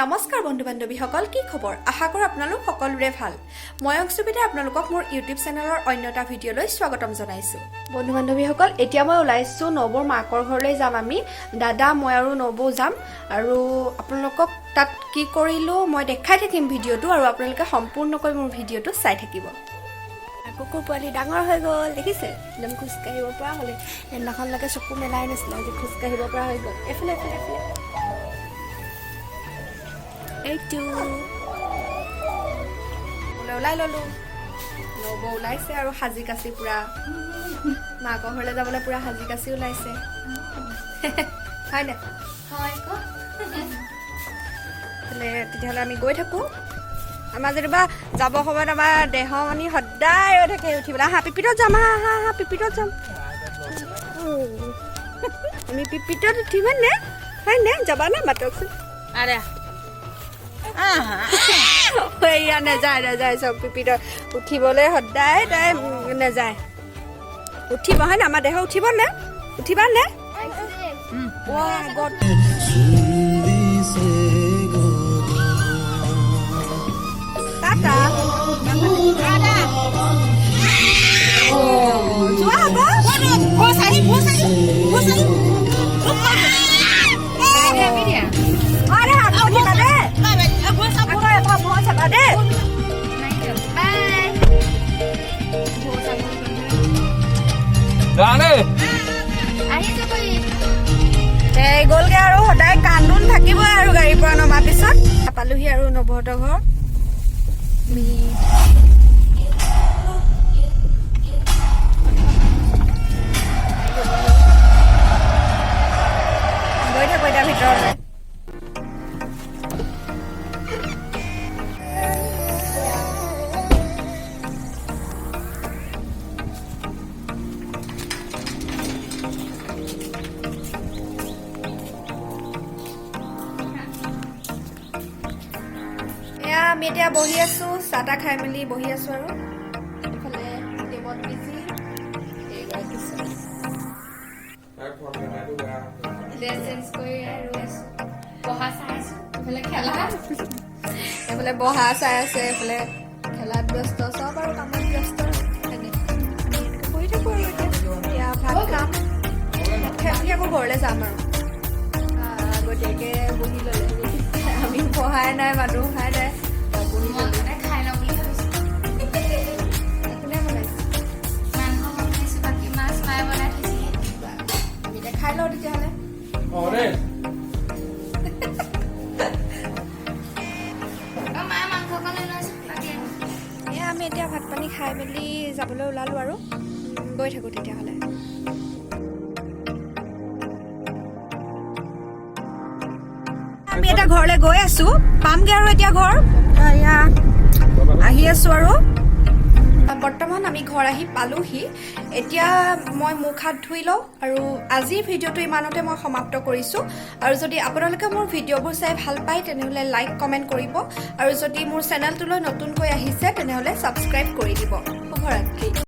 নমস্কাৰ বন্ধু বান্ধৱীসকল, কি খবৰ? আশা কৰোঁ আপোনালোক সকলোৰে ভাল। মই অংশুবিতা আপোনালোকক মোৰ ইউটিউব চেনেলৰ অন্য এটা ভিডিঅ'লৈ স্বাগতম জনাইছোঁ। বন্ধু বান্ধৱীসকল, এতিয়া মই ওলাইছোঁ নবৌৰ মাকৰ ঘৰলৈ যাম। আমি দাদা, মই আৰু নবৌ যাম আৰু আপোনালোকক তাত কি কৰিলোঁ মই দেখাই থাকিম ভিডিঅ'টো, আৰু আপোনালোকে সম্পূৰ্ণকৈ মোৰ ভিডিঅ'টো চাই থাকিব। কুকুৰ পোৱালি ডাঙৰ হৈ গ'ল, দেখিছে? একদম খোজকাঢ়িব পৰা হ'লে। সেইদিনাখনলৈকে চকু মেলাই নাছিলে, আজি খোজকাঢ়িব পৰা হৈ গ'ল। এফালে এফালে এফালে এইটো ওলাই ল'লোঁ। নবৌ ওলাইছে আৰু সাজি কাচি পুৰা মাকৰ ঘৰলৈ যাবলৈ পুৰা সাজি কাচি ওলাইছে। হয়নে? হয় ক। তেতিয়াহ'লে আমি গৈ থাকোঁ। আমাৰ যেনিবা যাব সময়ত আমাৰ দেহমণি সদায় ৰৈ থাকে উঠিবলৈ। আহা পিপিতত যাম, আহা আহা পিপিতত যাম। আমি পিপিতত উঠিম নে? হয়নে? যাবা নে? মাতকচোন। আৰে এয়া নেযায় নেযায়, চব পিপিতত উঠিবলৈ সদায় তাই নেযায়। উঠিব হয় নে? আমাৰ দেহ উঠিব নে? উঠিবা নে? টাটা যোৱা গ'লগে আৰু সদায় কান্দোন থাকিবই আৰু গাড়ীৰ পৰা নমাৰ পিছত। পালোহি আৰু নবৌহঁতৰ ঘৰ। গৈ থাকো এতিয়া ভিতৰলৈ। আমি এতিয়া বহি আছো, চাহ তাহ খাই মেলি বহি আছো আৰু এইফালে টেবত বিজি এইফালে বহা চাই আছে, এইফালে খেলাত ব্যস্ত, চব আৰু কামত ব্যস্ত। বহি থাকো আৰু এতিয়া ভাত খাম, খাই আকৌ ঘৰলৈ যাম আৰু আগতীয়াকে বহি ল'লে। আমি বহাই নাই, মানুহ খাই নাই। খাই লওঁ তেতিয়াহ'লে। আমি এতিয়া ভাত পানী খাই মেলি যাবলৈ ওলালো আৰু গৈ থাকো তেতিয়াহ'লে। আমি এতিয়া ঘৰলৈ গৈ আছো, পামগে আৰু এতিয়া ঘৰ আহি আছো আৰু বৰ্তমান আমি ঘৰ আহি পালোহি। এতিয়া মই মুখ হাত ধুই লওঁ আৰু আজিৰ ভিডিঅ'টো ইমানতে মই সমাপ্ত কৰিছোঁ। আৰু যদি আপোনালোকে মোৰ ভিডিঅ'বোৰ চাই ভাল পায় তেনেহ'লে লাইক কমেণ্ট কৰিব, আৰু যদি মোৰ চেনেলটোলৈ নতুনকৈ আহিছে তেনেহ'লে ছাবস্ক্ৰাইব কৰি দিব। শুভৰাত্ৰি।